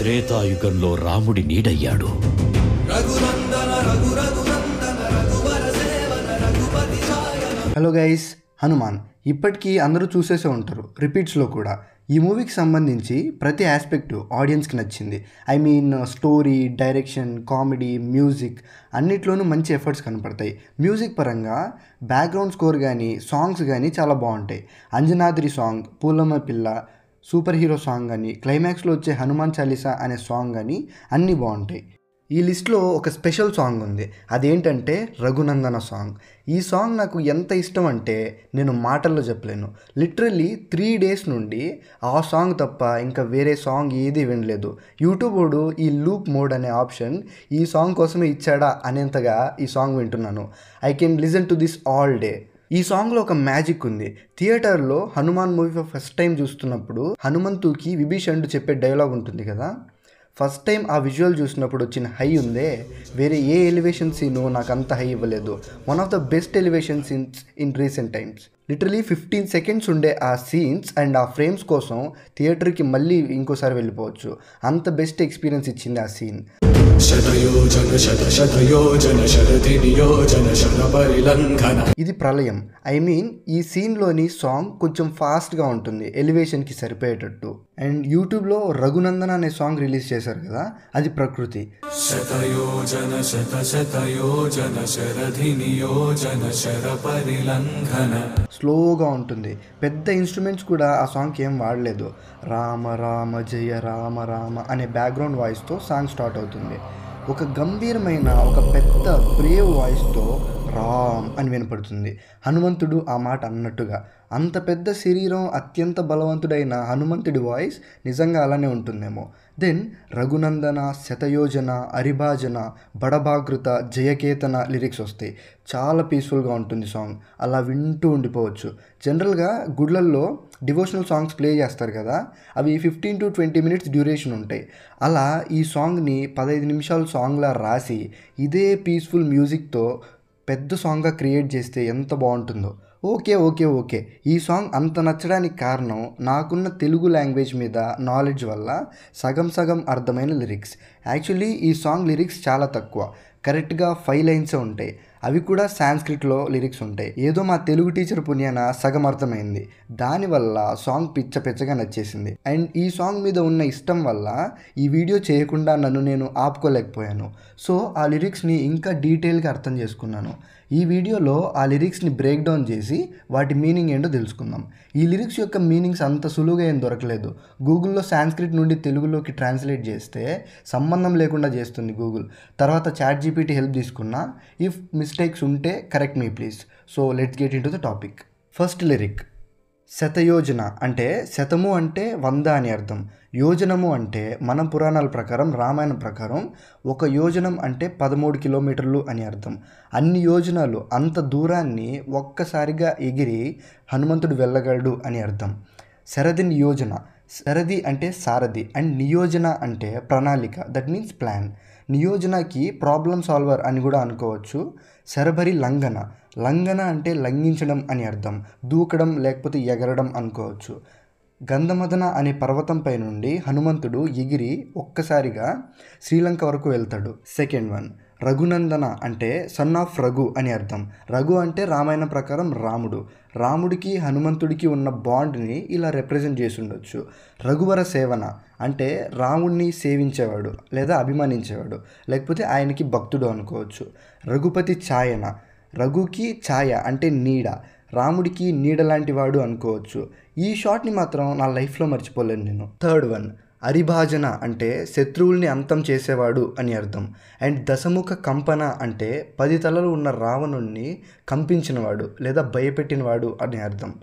త్రేతాయుగంలో రాముడి నీడయ్యాడు. Hello guys, Hanuman ఇప్పటికీ అందరూ చూసేసే ఉంటారు, రిపీట్స్లో కూడా. ఈ మూవీకి సంబంధించి ప్రతి ఆస్పెక్ట్ ఆడియన్స్కి నచ్చింది. I mean story, direction, comedy, music అన్నిట్లోనూ మంచి ఎఫర్ట్స్ కనపడతాయి. మ్యూజిక్ పరంగా బ్యాక్గ్రౌండ్ స్కోర్ కానీ సాంగ్స్ కానీ చాలా బాగుంటాయి. అంజనాద్రి సాంగ్, పూలమ్మ పిల్ల, సూపర్ హీరో సాంగ్ కానీ, క్లైమాక్స్లో వచ్చే హనుమాన్ చాలీసా అనే సాంగ్ కానీ అన్నీ బాగుంటాయి. ఈ లిస్ట్లో ఒక స్పెషల్ సాంగ్ ఉంది, అదేంటంటే రఘునందన సాంగ్. ఈ సాంగ్ నాకు ఎంత ఇష్టం అంటే నేను మాటల్లో చెప్పలేను. లిటరల్లీ 3 days నుండి ఆ సాంగ్ తప్ప ఇంకా వేరే సాంగ్ ఏది వినలేదు. యూట్యూబ్ వాడు ఈ లూప్ మోడ్ అనే ఆప్షన్ ఈ సాంగ్ కోసమే ఇచ్చాడా అనేంతగా ఈ సాంగ్ వింటున్నాను. I can listen to this all day. ఈ సాంగ్లో ఒక మ్యాజిక్ ఉంది. థియేటర్లో హనుమాన్ మూవీ ఫస్ట్ టైం చూస్తున్నప్పుడు హనుమంతుకి విభీషణుడు చెప్పే డైలాగ్ ఉంటుంది కదా, ఫస్ట్ టైం ఆ విజువల్ చూసినప్పుడు వచ్చిన హై ఉందే, వేరే ఏ ఎలివేషన్ సీను నాకు అంత హై ఇవ్వలేదు. One of the best elevation scenes in recent times. Literally 15 seconds ఉండే ఆ సీన్స్ అండ్ ఆ ఫ్రేమ్స్ కోసం థియేటర్కి మళ్ళీ ఇంకోసారి వెళ్ళిపోవచ్చు. అంత బెస్ట్ ఎక్స్పీరియన్స్ ఇచ్చింది ఆ సీన్. ఇది ప్రళయం. ఐ మీన్ ఈ సీన్లోని సాంగ్ కొంచెం ఫాస్ట్గా ఉంటుంది, ఎలివేషన్కి సరిపోయేటట్టు. అండ్ యూట్యూబ్లో రఘునందన అనే సాంగ్ రిలీజ్ చేశారు కదా, అది ప్రకృతి. స్లోగా ఉంటుంది, పెద్ద ఇన్స్ట్రుమెంట్స్ కూడా ఆ సాంగ్కి ఏం వాడలేదు. రామ రామ జయ రామ రామ అనే బ్యాక్గ్రౌండ్ వాయిస్తో సాంగ్ స్టార్ట్ అవుతుంది. ఒక గంభీరమైన, ఒక పెద్ద బ్రేవ్ వాయిస్తో రామ్ అని వినపడుతుంది. హనుమంతుడు ఆ మాట అన్నట్టుగా. అంత పెద్ద శరీరం, అత్యంత బలవంతుడైన హనుమంతుడి వాయిస్ నిజంగా అలానే ఉంటుందేమో. దెన్ రఘునందన, శతయోజన, అరిభాజన, బడభాగృత, జయకేతన లిరిక్స్ వస్తాయి. చాలా పీస్ఫుల్గా ఉంటుంది సాంగ్, అలా వింటూ ఉండిపోవచ్చు. జనరల్గా గుళ్ళల్లో డివోషనల్ సాంగ్స్ ప్లే చేస్తారు కదా, అవి 15 to 20 minutes డ్యూరేషన్ ఉంటాయి. అలా ఈ సాంగ్ని 15 నిమిషాల సాంగ్లా రాసి ఇదే పీస్ఫుల్ మ్యూజిక్తో పెద్ద సాంగ్గా క్రియేట్ చేస్తే ఎంత బాగుంటుందో. ఓకే, ఈ సాంగ్ అంత నచ్చడానికి కారణం నాకున్న తెలుగు లాంగ్వేజ్ మీద నాలెడ్జ్ వల్ల సగం అర్థమైన లిరిక్స్. యాక్చువల్లీ ఈ సాంగ్ లిరిక్స్ చాలా తక్కువ, కరెక్ట్గా 5 lines ఉంటాయి. అవి కూడా సాంస్క్రిట్లో లిరిక్స్ ఉంటాయి. ఏదో మా తెలుగు టీచర్ పుణ్యాన సగం అర్థమైంది. దానివల్ల సాంగ్ పిచ్చగా నచ్చేసింది. అండ్ ఈ సాంగ్ మీద ఉన్న ఇష్టం వల్ల ఈ వీడియో చేయకుండా నన్ను నేను ఆపుకోలేకపోయాను. సో ఆ లిరిక్స్ని ఇంకా డీటెయిల్గా అర్థం చేసుకున్నాను. ఈ వీడియోలో ఆ లిరిక్స్ని బ్రేక్ డౌన్ చేసి వాటి మీనింగ్ ఏంటో తెలుసుకుందాం. ఈ లిరిక్స్ యొక్క మీనింగ్స్ అంత సులువుగా ఏం దొరకలేదు. గూగుల్లో సాంస్క్రిట్ నుండి తెలుగులోకి ట్రాన్స్లేట్ చేస్తే సంబంధం లేకుండా చేస్తుంది గూగుల్. తర్వాత ChatGPT హెల్ప్ తీసుకున్నా. ఇఫ్ మిస్టేక్స్ ఉంటే correct me please. So let's get in to the topic. First lyric, శతయోజన అంటే శతము అంటే 100 అని అర్థం. యోజనము అంటే మన పురాణాల ప్రకారం, రామాయణం ప్రకారం ఒక యోజనం అంటే 13 kilometers అని అర్థం. అన్ని యోజనాలు, అంత దూరాన్ని ఒక్కసారిగా ఎగిరి హనుమంతుడు వెళ్ళగలడు అని అర్థం. శరది నియోజన, శరది అంటే సారథి అండ్ నియోజన అంటే ప్రణాళిక, దట్ మీన్స్ ప్లాన్. నియోజనకి ప్రాబ్లమ్ సాల్వర్ అని కూడా అనుకోవచ్చు. శరభరి లంఘన, లంఘన అంటే లంఘించడం అని అర్థం, దూకడం లేకపోతే ఎగరడం అనుకోవచ్చు. గంధమదన అనే పర్వతంపై నుండి హనుమంతుడు ఎగిరి ఒక్కసారిగా శ్రీలంక వరకు వెళ్తాడు. సెకండ్ వన్, రఘునందన అంటే సన్ ఆఫ్ రఘు అని అర్థం. రఘు అంటే రామాయణం ప్రకారం రాముడు. రాముడికి హనుమంతుడికి ఉన్న బాండ్ని ఇలా రిప్రజెంట్ చేసి ఉండొచ్చు. రఘువర సేవన అంటే రాముడిని సేవించేవాడు లేదా అభిమానించేవాడు, లేకపోతే ఆయనకి భక్తుడు అనుకోవచ్చు. రఘుపతి ఛాయన, రఘుకి ఛాయ అంటే నీడ, రాముడికి నీడ లాంటి వాడు అనుకోవచ్చు. ఈ షాట్ని మాత్రం నా లైఫ్లో మర్చిపోలేను నేను. థర్డ్ వన్, అరిభాజన అంటే శత్రువుల్ని అంతం చేసేవాడు అని అర్థం. అండ్ దశముఖ కంపన అంటే 10 తలలు ఉన్న రావణుణ్ణి కంపించినవాడు లేదా భయపెట్టినవాడు అని అర్థం.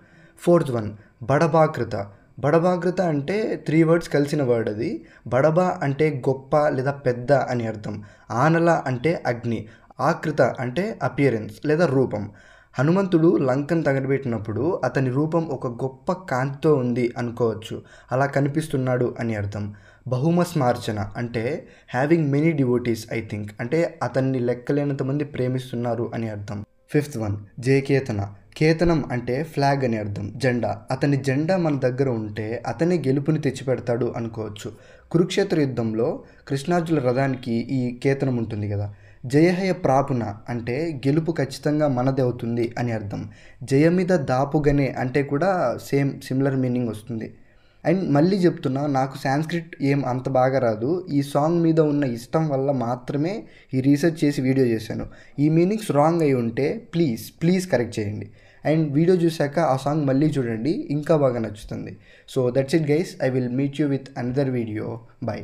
Fourth one, బడభాకృత. బడభాకృత అంటే 3 words కలిసిన వర్డ్ అది. బడబ అంటే గొప్ప లేదా పెద్ద అని అర్థం. ఆనల అంటే అగ్ని. ఆకృత అంటే అపియరెన్స్ లేదా రూపం. హనుమంతుడు లంకను తగలబెట్టినప్పుడు అతని రూపం ఒక గొప్ప కాంతితో ఉంది అనుకోవచ్చు, అలా కనిపిస్తున్నాడు అని అర్థం. బహుమస్మార్చన అంటే having many devotees I think, అంటే అతన్ని లెక్కలేనంత మంది ప్రేమిస్తున్నారు అని అర్థం. Fifth one, Jayaketana. కేతనం అంటే ఫ్లాగ్ అని అర్థం, జెండా. అతని జెండా మన దగ్గర ఉంటే అతనే గెలుపుని తెచ్చిపెడతాడు అనుకోవచ్చు. కురుక్షేత్ర యుద్ధంలో కృష్ణార్జుల రథానికి ఈ కేతనం ఉంటుంది కదా, జయహయ ప్రాపున అంటే గెలుపు ఖచ్చితంగా మనదే అవుతుంది అని అర్థం. జయమిద దాపుగనే అంటే కూడా సిమిలర్ మీనింగ్ వస్తుంది. అండ్ మళ్ళీ చెప్తున్నా, నాకు సాంస్క్రిట్ ఏం అంత బాగా రాదు. ఈ సాంగ్ మీద ఉన్న ఇష్టం వల్ల మాత్రమే ఈ రీసెర్చ్ చేసి వీడియో చేశాను. ఈ మీనింగ్స్ రాంగ్ అయి ఉంటే ప్లీజ్ కరెక్ట్ చేయండి. అండ్ వీడియో చూశాక ఆ సాంగ్ మళ్ళీ చూడండి, ఇంకా బాగా నచ్చుతుంది. So that's it guys, I will meet you with another video. By.